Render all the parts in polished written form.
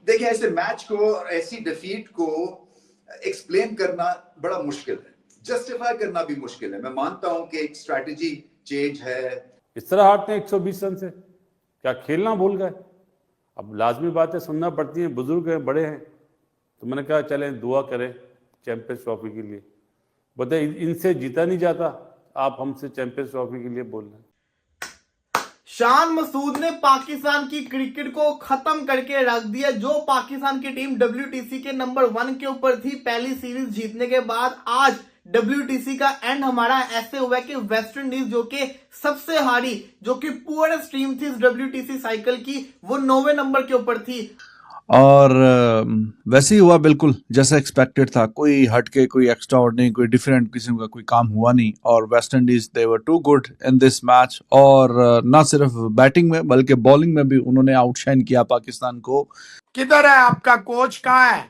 देखिए, ऐसे मैच को और ऐसी डिफीट को एक्सप्लेन करना बड़ा मुश्किल है, जस्टिफाई करना भी मुश्किल है। मैं मानता हूं कि एक स्ट्रैटेजी चेंज है। इस तरह हारते हैं 120 रन से, क्या खेलना भूल गए? अब लाजमी बातें सुनना पड़ती हैं, बुजुर्ग हैं, बड़े हैं, तो मैंने कहा चलें दुआ करें चैंपियंस ट्रॉफी के लिए। बताइए, इनसे जीता नहीं जाता, आप हमसे चैंपियंस ट्रॉफी के लिए बोल रहे हैं। शान मसूद ने पाकिस्तान की क्रिकेट को खत्म करके रख दिया। जो पाकिस्तान की टीम WTC के नंबर 1 के ऊपर थी पहली सीरीज जीतने के बाद, आज WTC का एंड हमारा ऐसे हुआ कि वेस्ट इंडीज जो कि सबसे हारी, जो कि पुअरेस्ट टीम थी इस WTC साइकिल की, वो 9वें नंबर के ऊपर थी। और वैसे ही हुआ बिल्कुल जैसा एक्सपेक्टेड था। कोई हटके, कोई एक्स्ट्रा ऑर्डिनरी, कोई डिफरेंट किस्म का कोई काम हुआ नहीं। और West Indies they were too good in this match. और ना सिर्फ बैटिंग में बल्कि बॉलिंग में भी उन्होंने आउटशाइन किया पाकिस्तान को। किधर है आपका कोच? कहाँ है?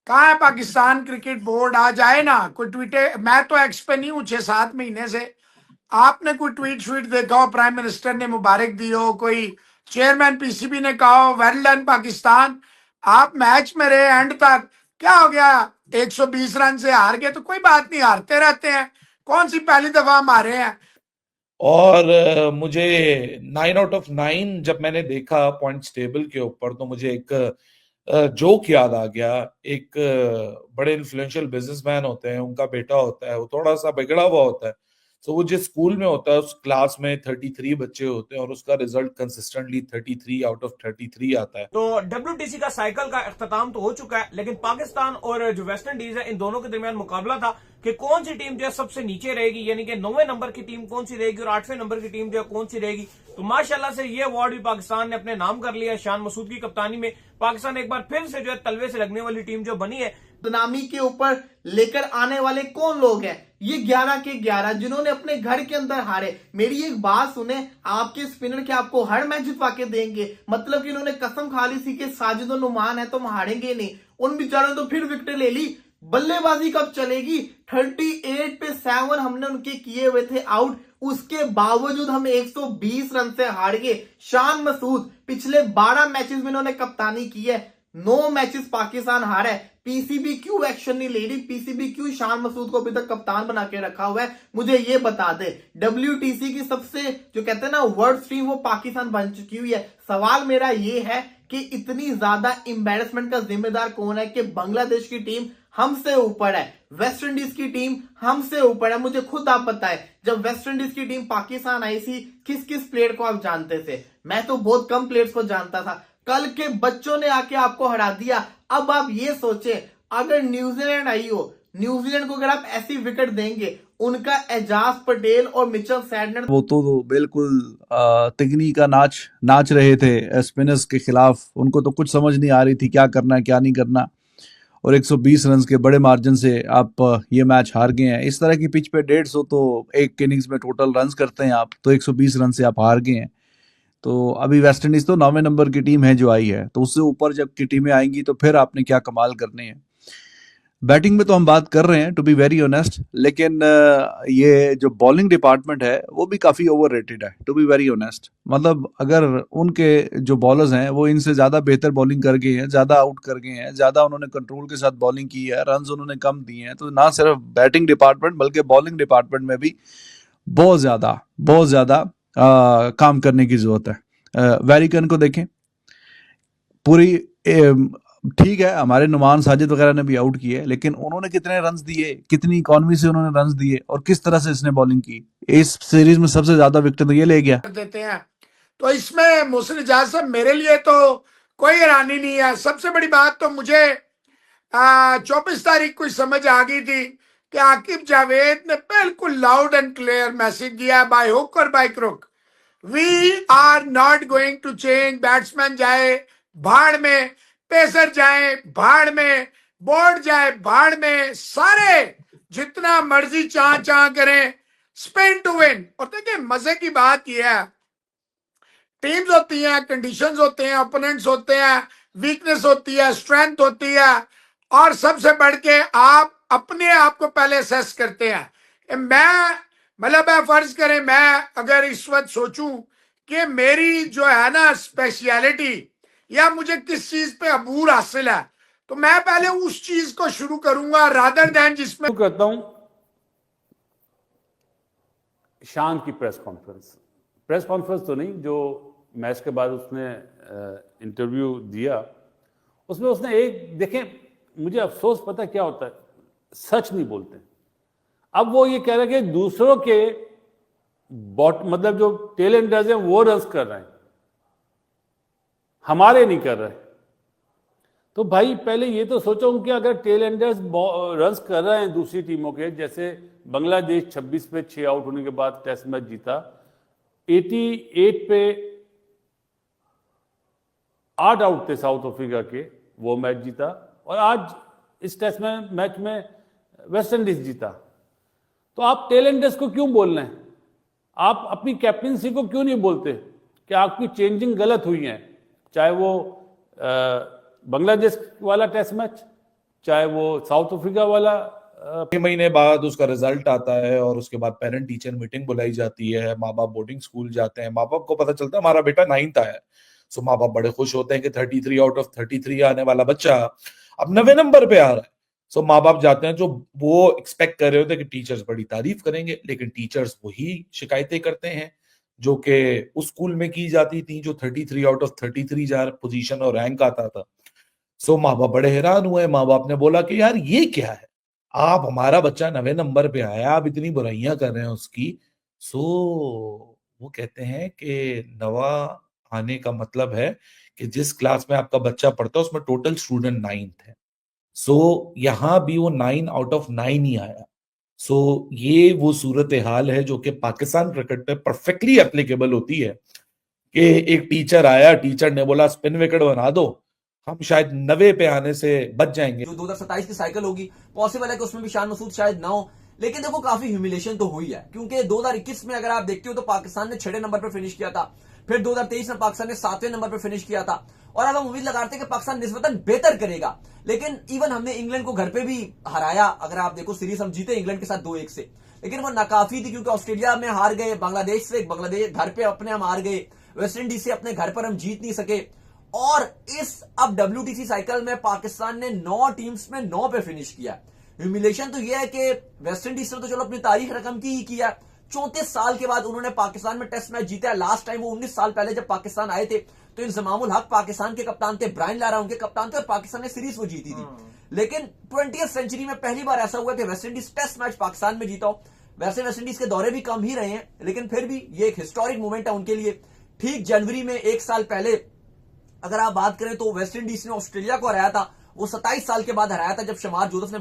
कहाँ है पाकिस्तान क्रिकेट बोर्ड? आ जाए ना, कोई ट्वीटे। मैं तो एक्स पे नहीं हूँ 6-7 महीने से। आपने कोई ट्वीट श्वीट देखा हो, प्राइम मिनिस्टर ने मुबारक दी हो, कोई चेयरमैन PCB ने कहा हो वेल डन पाकिस्तान? आप मैच में रहे एंड तक, क्या हो गया? 120 रन से हार गए तो कोई बात नहीं, हारते रहते हैं। कौन सी पहली दफा हम हारे हैं? और मुझे 9 आउट ऑफ 9 जब मैंने देखा पॉइंट्स टेबल के ऊपर, तो मुझे एक जोक याद आ गया। एक बड़े इन्फ्लुएंशियल बिजनेसमैन होते हैं, उनका बेटा होता है, वो थोड़ा सा बिगड़ा हुआ होता है। तो वो जिस स्कूल में होता है उस क्लास में 33 बच्चे होते हैं और उसका रिजल्ट कंसिस्टेंटली 33 आउट ऑफ 33 आता है। तो WTC का साइकिल का अख्ताम तो हो चुका है, लेकिन पाकिस्तान और जो वेस्ट इंडीज है, इन दोनों के दरमियान मुकाबला था कि कौन सी टीम जो है सबसे नीचे रहेगी, यानी कि 9वें नंबर की टीम कौन सी रहेगी और 8वें नंबर की टीम जो है कौन सी रहेगी। तो माशाल्लाह से ये अवार्ड भी पाकिस्तान ने अपने नाम कर लिया। शान मसूद की कप्तानी में पाकिस्तान एक बार फिर से जो है तलवे से लगने वाली टीम जो बनी है। सुनामी के ऊपर लेकर आने वाले कौन लोग हैं? ये 11 के 11 जिन्होंने अपने घर के अंदर हारे। मेरी एक बात सुने, आपके स्पिनर के आपको हर मैच जितवा के देंगे, मतलब कि इन्होंने कसम खा ली थी कि साजिद नुमान है तो हम हारेंगे नहीं। उन बेचारों ने तो फिर विकेट ले ली। बल्लेबाजी कब चलेगी? 38 पे 7 हमने उनके किए हुए थे आउट, उसके बावजूद हम 120 रन से हार गए। शान मसूद पिछले 12 मैचेस में इन्होंने कप्तानी की है, 9 मैचेस पाकिस्तान हारा है। PCB क्यों एक्शन नहीं ले रही? PCB क्यों शान मसूद को अभी तक कप्तान बना के रखा हुआ है? मुझे ये बता दे। WTC की सबसे जो कहते हैं ना वर्ल्ड स्ट्रीम, वो पाकिस्तान बन चुकी हुई है। सवाल मेरा ये है कि इतनी ज्यादा एम्बैरेसमेंट का जिम्मेदार कौन है कि बांग्लादेश की टीम हमसे ऊपर है, वेस्ट इंडीज की टीम हमसे ऊपर है। मुझे खुद आप बताएं, जब वेस्ट इंडीज की टीम पाकिस्तान आई थी, किस किस प्लेयर को आप जानते थे? मैं तो बहुत कम प्लेयर्स को जानता था। कल के बच्चों ने आके आपको हरा दिया। अब आप ये सोचें, अगर न्यूजीलैंड आई हो, न्यूजीलैंड को अगर आप ऐसी विकेट देंगे, उनका एजाज पटेल और मिचेल सैडनर वो तो बिल्कुल तिगनी का नाच रहे थे स्पिनर्स के खिलाफ। उनको तो कुछ समझ नहीं आ रही थी क्या करना है क्या नहीं करना। और 120 रन के बड़े मार्जिन से आप ये मैच हार गए हैं। इस तरह की पिच पे 150 तो एक इनिंग्स में टोटल रन्स करते हैं आप, तो 120 रन से आप हार गए हैं। तो अभी वेस्ट इंडीज तो 9वें नंबर की टीम है जो आई है, तो उससे ऊपर जब की टीमें आएंगी तो फिर आपने क्या कमाल करने हैं। बैटिंग में तो हम बात कर रहे हैं टू बी वेरी ऑनेस्ट, लेकिन ये जो बॉलिंग डिपार्टमेंट है वो भी काफ़ी ओवररेटेड है टू बी वेरी ऑनेस्ट। मतलब अगर उनके जो बॉलर्स हैं वो इनसे ज़्यादा बेहतर बॉलिंग कर गए हैं, ज़्यादा आउट कर गए हैं, ज़्यादा उन्होंने कंट्रोल के साथ बॉलिंग की है, रन्स उन्होंने कम दिए हैं। तो ना सिर्फ बैटिंग डिपार्टमेंट बल्कि बॉलिंग डिपार्टमेंट में भी बहुत ज़्यादा काम करने की ज़रूरत है। वैरिकन को देखें, पूरी ठीक है, हमारे नुमान साजिद वगैरह ने भी आउट किए, लेकिन उन्होंने कितने रन्स दिए, कितनी इकॉनमी से उन्होंने रन्स दिए और किस तरह से इसने बॉलिंग की। इस सीरीज में सबसे ज्यादा विकेट तो ये ले गया देते हैं। तो इसमें मोहसिन इजाज साहब, मेरे लिए तो कोई हैरानी नहीं है। सबसे बड़ी बात तो मुझे 24 तारीख को समझ आ गई थी कि आकिब जावेद ने बिल्कुल लाउड एंड क्लियर मैसेज दिया, बाय हुक और by crook, we are not going to change. Batsman जाए भाड़ में, पेसर जाए भाड़ में, बोर्ड जाए भाड़ में, सारे जितना मर्जी चाह करें, स्पिन टू विन। और देखिए मजे की बात यह है, टीम्स होती हैं, कंडीशंस होते हैं, ओपोनेंट्स होते हैं, वीकनेस होती है, स्ट्रेंथ होती है, और सबसे बढ़ के आप अपने आप को पहले असेस करते हैं। मैं मतलब फर्ज करें, मैं अगर इस वक्त सोचूं कि मेरी जो है ना स्पेशलिटी या मुझे किस चीज पे अबूर हासिल है, तो मैं पहले उस चीज को शुरू करूंगा रादर देन जिसमें शुरू करता हूं शान की प्रेस कॉन्फ्रेंस तो नहीं, जो मैच के बाद उसने इंटरव्यू दिया, उसमें उसने एक, देखें मुझे अफसोस पता क्या होता है, सच नहीं बोलते। अब वो ये कह रहे हैं कि दूसरों के मतलब जो टेल एंडर्स हैं वो रन्स कर रहे हैं, हमारे नहीं कर रहे। तो भाई पहले ये तो सोचो कि अगर टेल एंडर्स रन्स कर रहे हैं दूसरी टीमों के, जैसे बांग्लादेश 26 पे 6 आउट होने के बाद टेस्ट मैच जीता, 88 पे 8 आउट थे साउथ अफ्रीका के, वो मैच जीता, और आज इस टेस्ट मैच में वेस्ट इंडीज जीता। तो आप टेल एंडर्स को क्यों बोल रहे हैं? आप अपनी कैप्टनसी को क्यों नहीं बोलते कि आपकी चेंजिंग गलत हुई है, चाहे वो बांग्लादेश वाला टेस्ट मैच, चाहे वो साउथ अफ्रीका वाला। 6 महीने बाद उसका रिजल्ट आता है और उसके बाद पेरेंट टीचर मीटिंग बुलाई जाती है, माँ बाप बोर्डिंग स्कूल जाते हैं, माँ बाप को पता चलता है हमारा बेटा 9th आया है। सो माँ बाप बड़े खुश होते हैं कि 33 आउट ऑफ 33 आने वाला बच्चा अब 9वें नंबर पे आ रहा है। सो माँ बाप जाते हैं, जो वो एक्सपेक्ट कर रहे होते हैं कि टीचर्स बड़ी तारीफ करेंगे, लेकिन टीचर्स वही शिकायतें करते हैं जो कि उस स्कूल में की जाती थी जो 33 आउट ऑफ 33 जा पोजीशन और रैंक आता था। सो माँ बाप बड़े हैरान हुए। माँ बाप ने बोला कि यार ये क्या है, आप हमारा बच्चा 9वें नंबर पे आया, आप इतनी बुराइयां कर रहे हैं उसकी। सो वो कहते हैं कि नवा आने का मतलब है कि जिस क्लास में आपका बच्चा पढ़ता है उसमें टोटल स्टूडेंट 9th है। सो यहां भी वो 9 आउट ऑफ 9 ही आया। सो ये वो सूरत हाल है जो कि पाकिस्तान क्रिकेट पे परफेक्टली एप्लीकेबल होती है कि एक टीचर आया, टीचर ने बोला स्पिन विकेट बना दो, हम शायद 90 पे आने से बच जाएंगे। जो 2027 की साइकिल होगी, पॉसिबल है कि उसमें भी शान मसूद शायद ना हो, लेकिन देखो काफी ह्यूमिलेशन तो हुई है, क्योंकि 2021 में अगर आप देखते हो तो पाकिस्तान ने 6वें नंबर पर फिनिश किया था, फिर 2023 में पाकिस्तान ने 7वें नंबर पर फिनिश किया था, और अब हम उम्मीद लगाते हैं कि पाकिस्तान निस्बतन बेहतर करेगा। लेकिन इवन हमने इंग्लैंड को घर पे भी हराया, अगर आप देखो सीरीज हम जीते इंग्लैंड के साथ 2-1 से, लेकिन वो नाकाफी थी क्योंकि ऑस्ट्रेलिया में हार गए, बांग्लादेश से, बांग्लादेश घर पे अपने हम हार गए, वेस्ट इंडीज से अपने घर पर हम जीत नहीं सके, और इस अब WTC साइकिल में पाकिस्तान ने 9 टीम्स में 9 पे फिनिश किया। ह्यूमिलेशन तो यह है कि वेस्ट इंडीज ने तो चलो अपनी तारीख रकम की ही किया, 34 साल के बाद उन्होंने पाकिस्तान में टेस्ट मैच जीता है। लास्ट टाइम वो 19 साल पहले जब पाकिस्तान आए थे तो इंजमामुल हक पाकिस्तान के कप्तान थे, ब्रायन लारा उनके कप्तान थे, और पाकिस्तान ने सीरीज वो जीती थी। लेकिन 20th सेंचुरी में पहली बार ऐसा हुआ कि West Indies test match Pakistan में जीता हो। वैसे वेस्ट इंडीज के दौरे भी कम ही रहे हैं, लेकिन फिर भी ये एक हिस्टोरिक मूवमेंट है उनके लिए। ठीक जनवरी में 1 साल पहले अगर आप बात करें तो वेस्ट इंडीज ने ऑस्ट्रेलिया को हराया था, वो 27 साल के बाद हराया था जब शमार जोसेफ ने